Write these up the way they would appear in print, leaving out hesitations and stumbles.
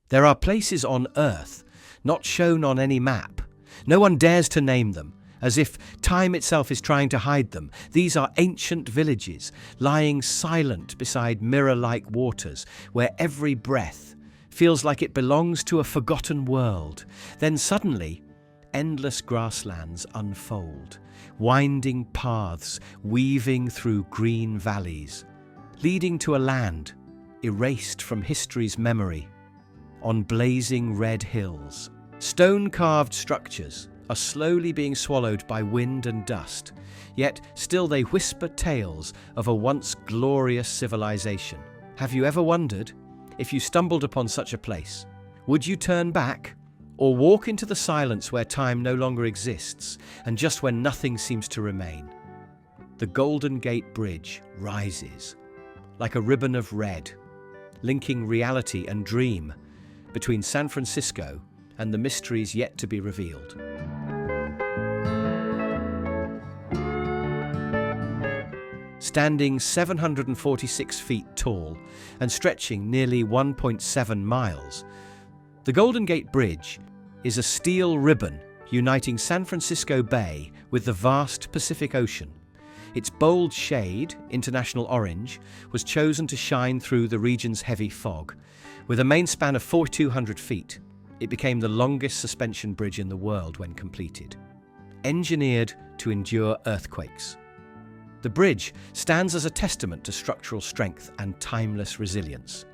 There are places on Earth not shown on any map. No one dares to name them, as if time itself is trying to hide them. These are ancient villages, lying silent beside mirror-like waters, where every breath feels like it belongs to a forgotten world. Then suddenly, endless grasslands unfold, winding paths weaving through green valleys, leading to a land erased from history's memory. On blazing red hills, stone-carved structures are slowly being swallowed by wind and dust, yet still they whisper tales of a once glorious civilization. Have you ever wondered, if you stumbled upon such a place, would you turn back or walk into the silence where time no longer exists and just when nothing seems to remain? The Golden Gate Bridge rises like a ribbon of red, linking reality and dream between San Francisco and the mysteries yet to be revealed. Standing 746 feet tall and stretching nearly 1.7 miles, the Golden Gate Bridge is a steel ribbon uniting San Francisco Bay with the vast Pacific Ocean. Its bold shade, international orange, was chosen to shine through the region's heavy fog. With a main span of 4,200 feet, it became the longest suspension bridge in the world when completed. Engineered to endure earthquakes, the bridge stands as a testament to structural strength and timeless resilience.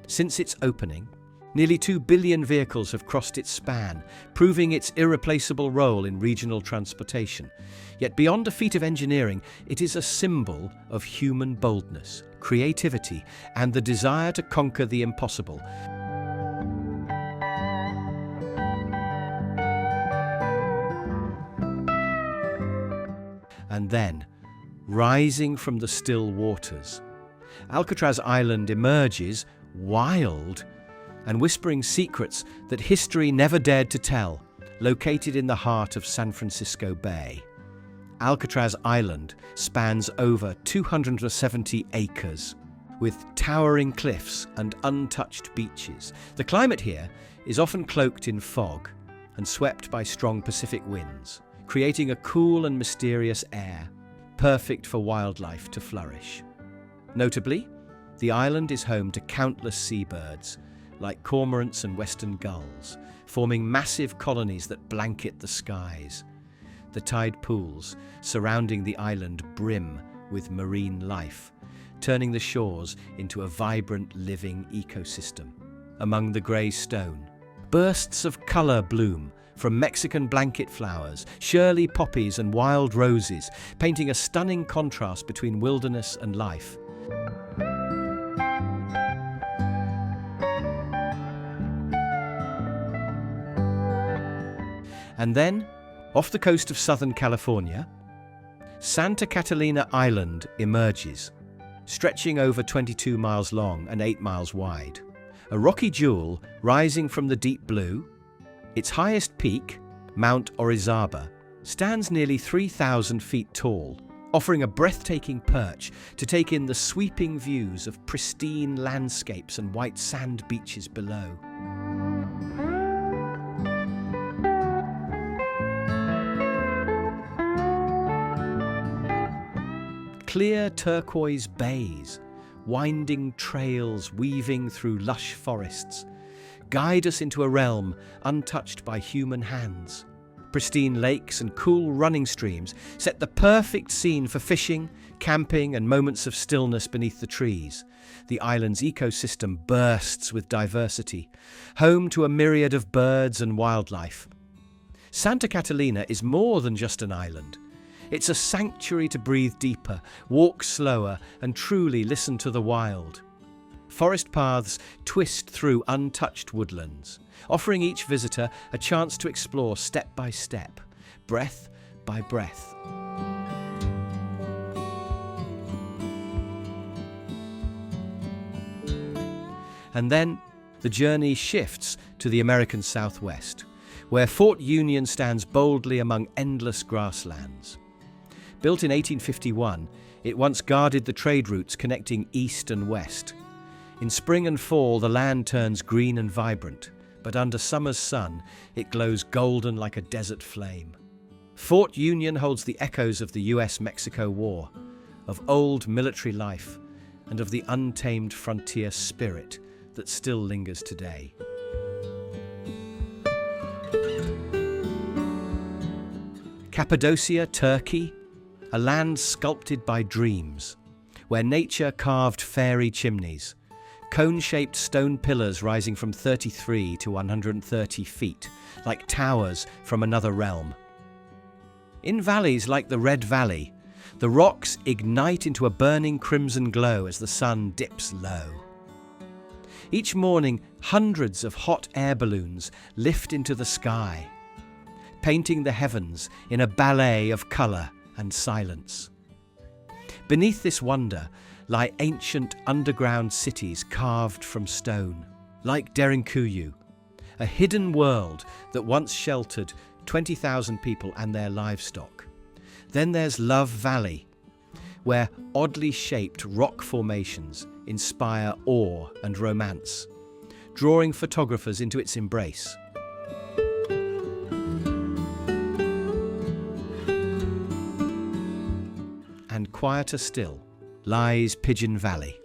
Since its opening, nearly 2 billion vehicles have crossed its span, proving its irreplaceable role in regional transportation. Yet beyond a feat of engineering, it is a symbol of human boldness, creativity, and the desire to conquer the impossible. And then, rising from the still waters, Alcatraz Island emerges wild and whispering secrets that history never dared to tell, located in the heart of San Francisco Bay. Alcatraz Island spans over 270 acres, with towering cliffs and untouched beaches. The climate here is often cloaked in fog and swept by strong Pacific winds, creating a cool and mysterious air, perfect for wildlife to flourish. Notably, the island is home to countless seabirds, like cormorants and western gulls, forming massive colonies that blanket the skies. The tide pools surrounding the island brim with marine life, turning the shores into a vibrant living ecosystem. Among the grey stone, bursts of colour bloom from Mexican blanket flowers, Shirley poppies and wild roses, painting a stunning contrast between wilderness and life. And then, off the coast of Southern California, Santa Catalina Island emerges, stretching over 22 miles long and 8 miles wide. A rocky jewel rising from the deep blue, its highest peak, Mount Orizaba, stands nearly 3,000 feet tall, offering a breathtaking perch to take in the sweeping views of pristine landscapes and white sand beaches below. Clear turquoise bays, winding trails weaving through lush forests, guide us into a realm untouched by human hands. Pristine lakes and cool running streams set the perfect scene for fishing, camping, and moments of stillness beneath the trees. The island's ecosystem bursts with diversity, home to a myriad of birds and wildlife. Santa Catalina is more than just an island. It's a sanctuary to breathe deeper, walk slower, and truly listen to the wild. Forest paths twist through untouched woodlands, offering each visitor a chance to explore step by step, breath by breath. And then the journey shifts to the American Southwest, where Fort Union stands boldly among endless grasslands. Built in 1851, it once guarded the trade routes connecting east and west. In spring and fall, the land turns green and vibrant, but under summer's sun, it glows golden like a desert flame. Fort Union holds the echoes of the US-Mexico War, of old military life, and of the untamed frontier spirit that still lingers today. Cappadocia, Turkey, a land sculpted by dreams, where nature carved fairy chimneys, cone-shaped stone pillars rising from 33 to 130 feet, like towers from another realm. In valleys like the Red Valley, the rocks ignite into a burning crimson glow as the sun dips low. Each morning, hundreds of hot air balloons lift into the sky, painting the heavens in a ballet of colour and silence. Beneath this wonder lie ancient underground cities carved from stone, like Derinkuyu, a hidden world that once sheltered 20,000 people and their livestock. Then there's Love Valley, where oddly shaped rock formations inspire awe and romance, drawing photographers into its embrace. And quieter still lies Pigeon Valley,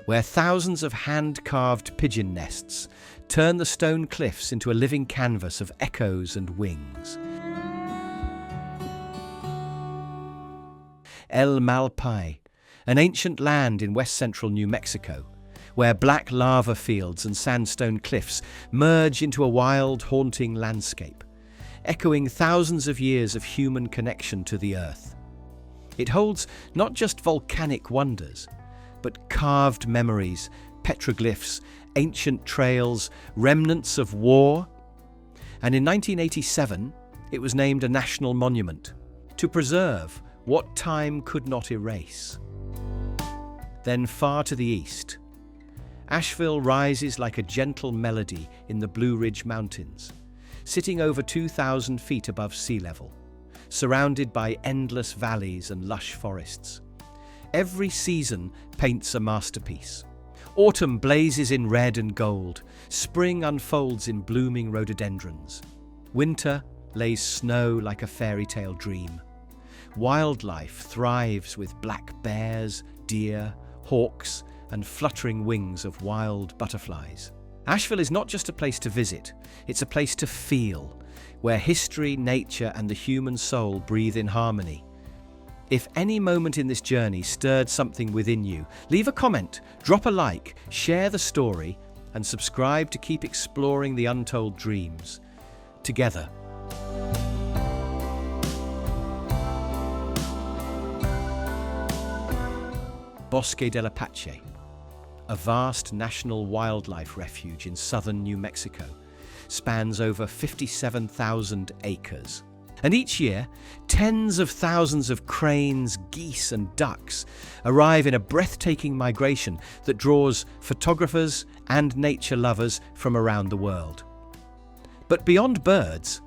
where thousands of hand-carved pigeon nests turn the stone cliffs into a living canvas of echoes and wings. El Malpais, an ancient land in west-central New Mexico, where black lava fields and sandstone cliffs merge into a wild, haunting landscape, echoing thousands of years of human connection to the earth. It holds not just volcanic wonders, but carved memories, petroglyphs, ancient trails, remnants of war. And in 1987, it was named a national monument to preserve what time could not erase. Then far to the east, Asheville rises like a gentle melody in the Blue Ridge Mountains, sitting over 2,000 feet above sea level, surrounded by endless valleys and lush forests. Every season paints a masterpiece. Autumn blazes in red and gold. Spring unfolds in blooming rhododendrons. Winter lays snow like a fairy tale dream. Wildlife thrives with black bears, deer, hawks, and fluttering wings of wild butterflies. Asheville is not just a place to visit, it's a place to feel, where history, nature, and the human soul breathe in harmony. If any moment in this journey stirred something within you, leave a comment, drop a like, share the story, and subscribe to keep exploring the untold dreams together. Bosque del Apache, a vast national wildlife refuge in southern New Mexico, spans over 57,000 acres. And each year, tens of thousands of cranes, geese, and ducks arrive in a breathtaking migration that draws photographers and nature lovers from around the world. But beyond birds,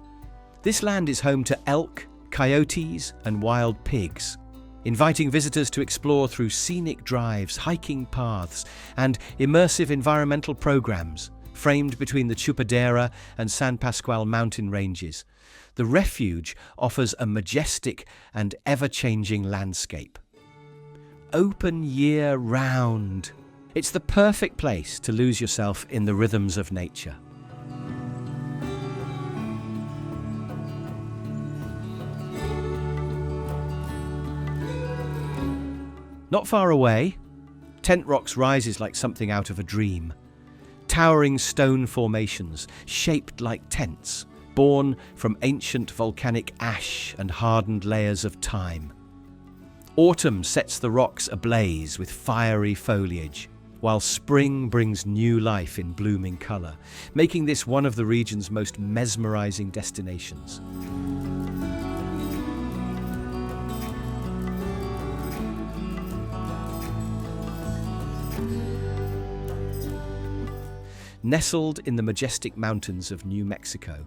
this land is home to elk, coyotes, and wild pigs, inviting visitors to explore through scenic drives, hiking paths, and immersive environmental programs framed between the Chupadera and San Pascual mountain ranges. The refuge offers a majestic and ever-changing landscape. Open year-round, it's the perfect place to lose yourself in the rhythms of nature. Not far away, Tent Rocks rises like something out of a dream. Towering stone formations, shaped like tents, born from ancient volcanic ash and hardened layers of time. Autumn sets the rocks ablaze with fiery foliage, while spring brings new life in blooming colour, making this one of the region's most mesmerising destinations. Nestled in the majestic mountains of New Mexico,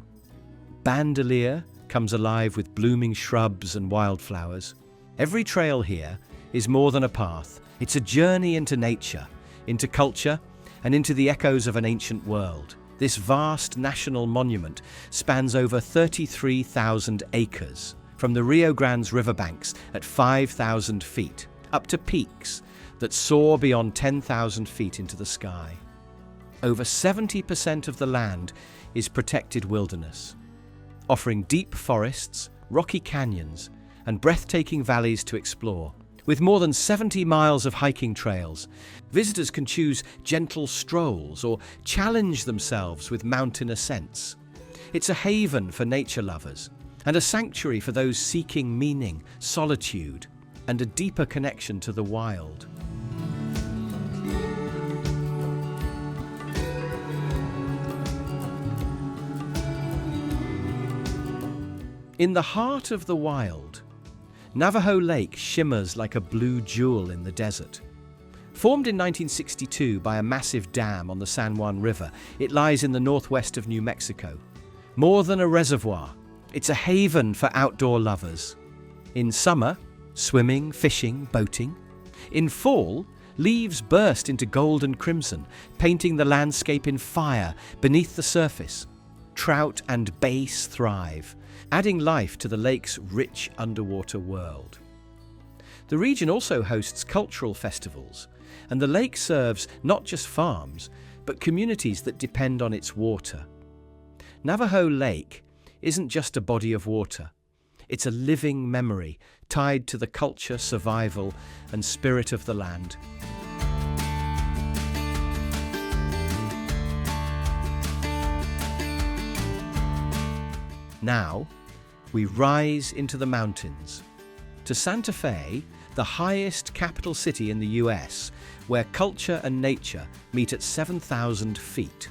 Bandelier comes alive with blooming shrubs and wildflowers. Every trail here is more than a path. It's a journey into nature, into culture, and into the echoes of an ancient world. This vast national monument spans over 33,000 acres, from the Rio Grande's riverbanks at 5,000 feet, up to peaks that soar beyond 10,000 feet into the sky. Over 70% of the land is protected wilderness, offering deep forests, rocky canyons, and breathtaking valleys to explore. With more than 70 miles of hiking trails, visitors can choose gentle strolls or challenge themselves with mountain ascents. It's a haven for nature lovers and a sanctuary for those seeking meaning, solitude, and a deeper connection to the wild. In the heart of the wild, Navajo Lake shimmers like a blue jewel in the desert. Formed in 1962 by a massive dam on the San Juan River, it lies in the northwest of New Mexico. More than a reservoir, it's a haven for outdoor lovers. In summer, swimming, fishing, boating. In fall, leaves burst into gold and crimson, painting the landscape in fire beneath the surface. Trout and bass thrive, adding life to the lake's rich underwater world. The region also hosts cultural festivals, and the lake serves not just farms, but communities that depend on its water. Navajo Lake isn't just a body of water. It's a living memory tied to the culture, survival, and spirit of the land. Now, we rise into the mountains, to Santa Fe, the highest capital city in the US, where culture and nature meet at 7,000 feet.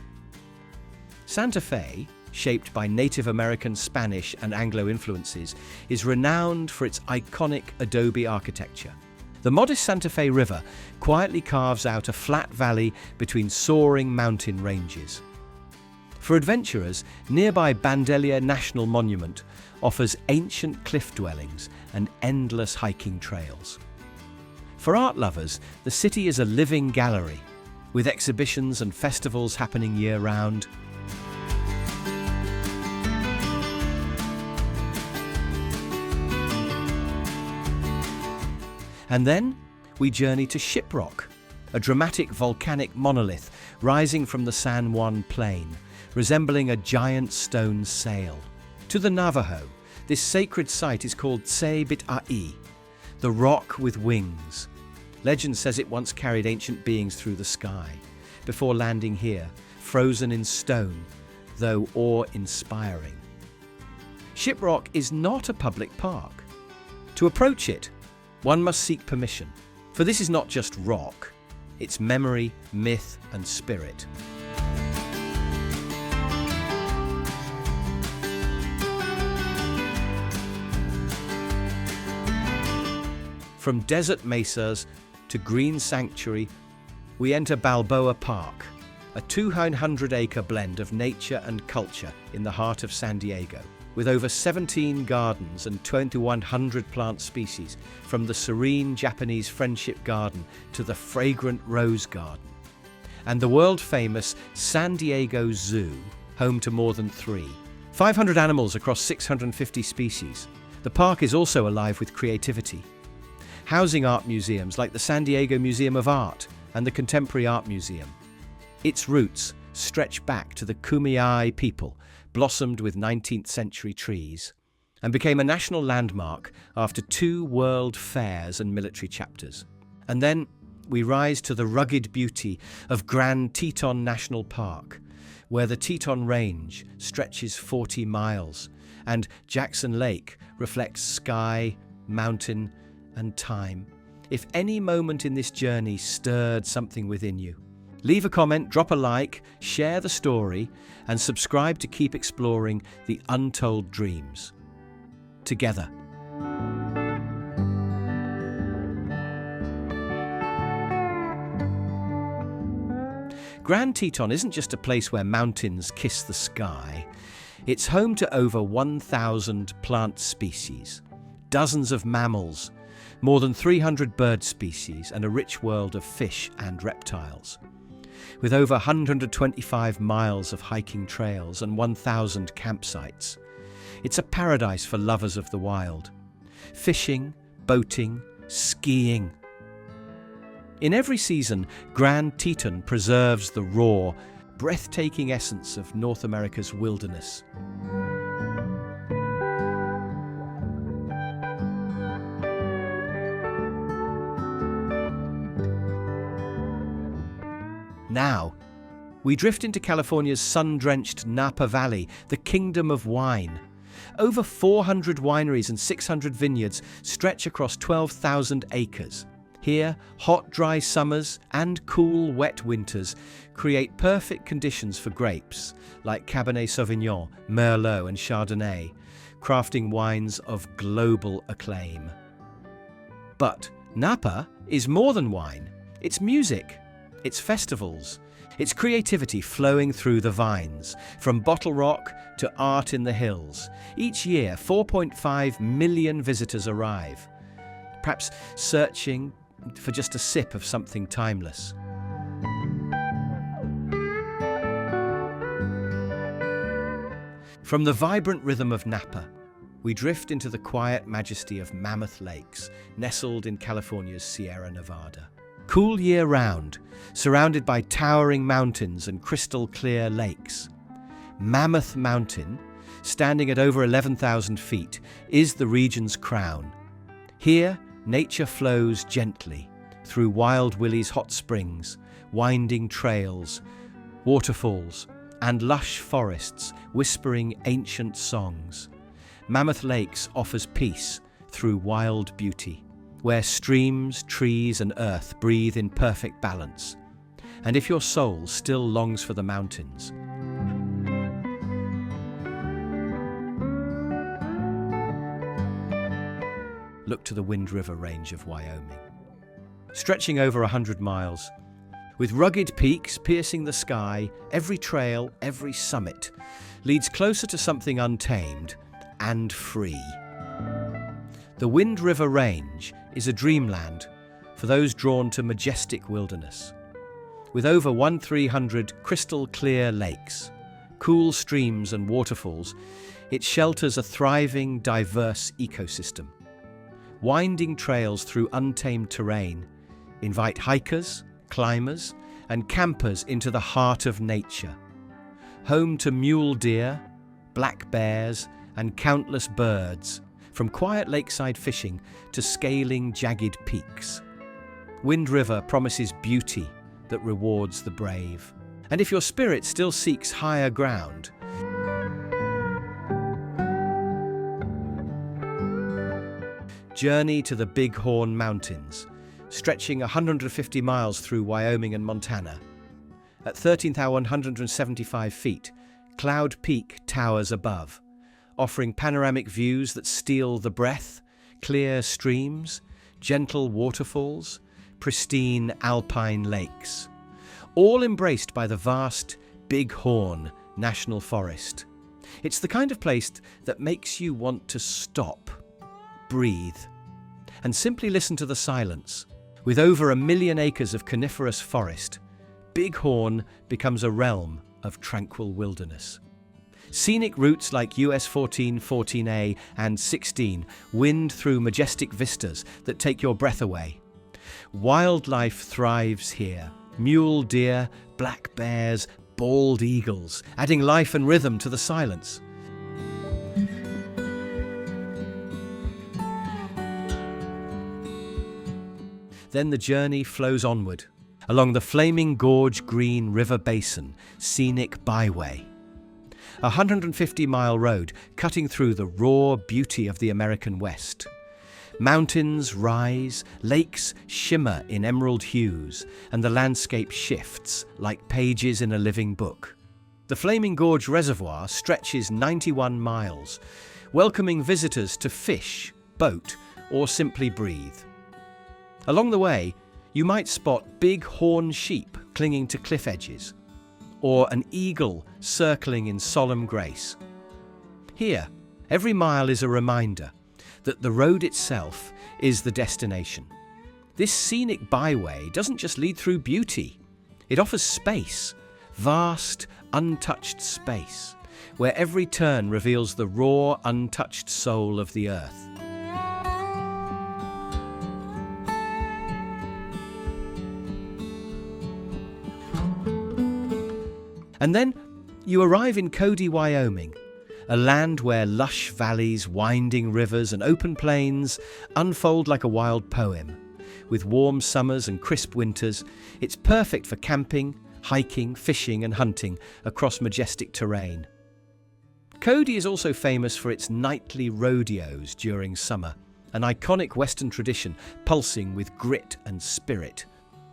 Santa Fe, shaped by Native American, Spanish, and Anglo influences, is renowned for its iconic adobe architecture. The modest Santa Fe River quietly carves out a flat valley between soaring mountain ranges. For adventurers, nearby Bandelier National Monument offers ancient cliff dwellings and endless hiking trails. For art lovers, the city is a living gallery, with exhibitions and festivals happening year-round. And then we journey to Shiprock, a dramatic volcanic monolith rising from the San Juan Plain, resembling a giant stone sail. To the Navajo, this sacred site is called Tse-Bit-A-I, the rock with wings. Legend says it once carried ancient beings through the sky, before landing here, frozen in stone, though awe-inspiring. Shiprock is not a public park. To approach it, one must seek permission, for this is not just rock, it's memory, myth, and spirit. From desert mesas to green sanctuary, we enter Balboa Park, a 200-acre blend of nature and culture in the heart of San Diego, with over 17 gardens and 2,100 plant species, from the serene Japanese Friendship Garden to the fragrant Rose Garden. And the world-famous San Diego Zoo, home to more than 500 animals across 650 species. The park is also alive with creativity, housing art museums like the San Diego Museum of Art and the Contemporary Art Museum. Its roots stretch back to the Kumeyaay people, blossomed with 19th century trees, and became a national landmark after 2 world fairs and military chapters. And then we rise to the rugged beauty of Grand Teton National Park, where the Teton Range stretches 40 miles, and Jackson Lake reflects sky, mountain, and time. If any moment in this journey stirred something within you, leave a comment, drop a like, share the story, and subscribe to keep exploring the untold dreams together. Grand Teton isn't just a place where mountains kiss the sky. It's home to over 1,000 plant species, dozens of mammals, more than 300 bird species, and a rich world of fish and reptiles. with over 125 miles of hiking trails and 1,000 campsites. It's a paradise for lovers of the wild. Fishing, boating, skiing. In every season, Grand Teton preserves the raw, breathtaking essence of North America's wilderness. Now, we drift into California's sun-drenched Napa Valley, the kingdom of wine. Over 400 wineries and 600 vineyards stretch across 12,000 acres. Here, hot, dry summers and cool, wet winters create perfect conditions for grapes like Cabernet Sauvignon, Merlot and Chardonnay, crafting wines of global acclaim. But Napa is more than wine. It's music. It's festivals, it's creativity flowing through the vines, from bottle rock to art in the hills. Each year, 4.5 million visitors arrive, perhaps searching for just a sip of something timeless. From the vibrant rhythm of Napa, we drift into the quiet majesty of Mammoth Lakes, nestled in California's Sierra Nevada. Cool year-round, surrounded by towering mountains and crystal-clear lakes. Mammoth Mountain, standing at over 11,000 feet, is the region's crown. Here, nature flows gently through Wild Willie's hot springs, winding trails, waterfalls, and lush forests whispering ancient songs. Mammoth Lakes offers peace through wild beauty, where streams, trees, and earth breathe in perfect balance. And if your soul still longs for the mountains, look to the Wind River Range of Wyoming. Stretching over 100 miles, with rugged peaks piercing the sky, every trail, every summit leads closer to something untamed and free. The Wind River Range is a dreamland for those drawn to majestic wilderness. With over 1,300 crystal-clear lakes, cool streams and waterfalls, it shelters a thriving, diverse ecosystem. Winding trails through untamed terrain invite hikers, climbers, and campers into the heart of nature. Home to mule deer, black bears, and countless birds, from quiet lakeside fishing to scaling jagged peaks. Wind River promises beauty that rewards the brave. And if your spirit still seeks higher ground, journey to the Bighorn Mountains, stretching 150 miles through Wyoming and Montana. At 13,175 feet, Cloud Peak towers above, offering panoramic views that steal the breath, clear streams, gentle waterfalls, pristine alpine lakes, all embraced by the vast Bighorn National Forest. It's the kind of place that makes you want to stop, breathe, and simply listen to the silence. With over 1 million acres of coniferous forest, Bighorn becomes a realm of tranquil wilderness. Scenic routes like US 14, 14A, and 16 wind through majestic vistas that take your breath away. Wildlife thrives here. Mule deer, black bears, bald eagles, adding life and rhythm to the silence. Then the journey flows onward, along the flaming Gorge Green River Basin, scenic byway. A 150-mile road cutting through the raw beauty of the American West. Mountains rise, lakes shimmer in emerald hues, and the landscape shifts like pages in a living book. The Flaming Gorge Reservoir stretches 91 miles, welcoming visitors to fish, boat, or simply breathe. Along the way, you might spot big horn sheep clinging to cliff edges, or an eagle circling in solemn grace. Here, every mile is a reminder that the road itself is the destination. This scenic byway doesn't just lead through beauty, It offers space, vast, untouched space, where every turn reveals the raw, untouched soul of the earth. And then you arrive in Cody, Wyoming, a land where lush valleys, winding rivers and open plains unfold like a wild poem. With warm summers and crisp winters, it's perfect for camping, hiking, fishing and hunting across majestic terrain. Cody is also famous for its nightly rodeos during summer, an iconic Western tradition pulsing with grit and spirit.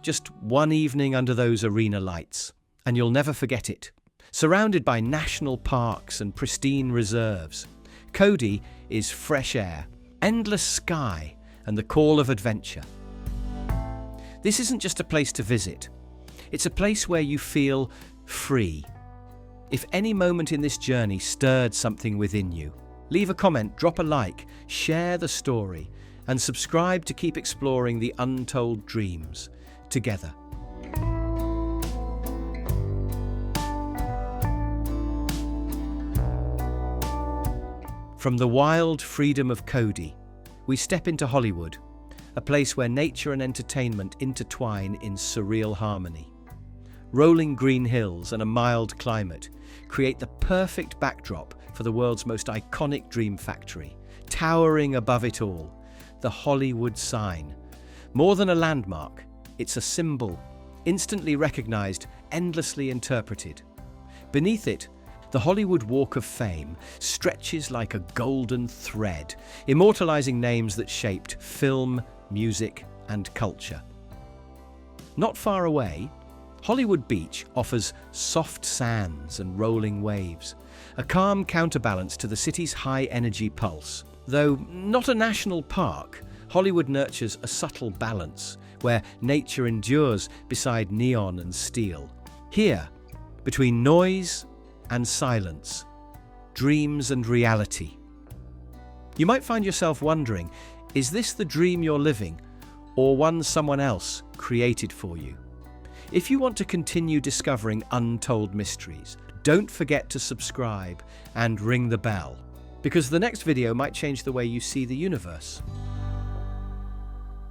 Just one evening under those arena lights, and you'll never forget it. Surrounded by national parks and pristine reserves, Cody is fresh air, endless sky, and the call of adventure. This isn't just a place to visit. It's a place where you feel free. If any moment in this journey stirred something within you, leave a comment, drop a like, share the story, and subscribe to keep exploring the untold dreams together. From the wild freedom of Cody, we step into Hollywood, a place where nature and entertainment intertwine in surreal harmony. Rolling green hills and a mild climate create the perfect backdrop for the world's most iconic dream factory. Towering above it all, the Hollywood sign. More than a landmark, it's a symbol, instantly recognized, endlessly interpreted. Beneath it, the Hollywood Walk of Fame stretches like a golden thread, immortalizing names that shaped film, music, and culture. Not far away, Hollywood Beach offers soft sands and rolling waves, a calm counterbalance to the city's high-energy pulse. Though not a national park, Hollywood nurtures a subtle balance, where nature endures beside neon and steel. Here, between noise and silence, dreams and reality. You might find yourself wondering, is this the dream you're living, or one someone else created for you? If you want to continue discovering untold mysteries, don't forget to subscribe and ring the bell, because the next video might change the way you see the universe.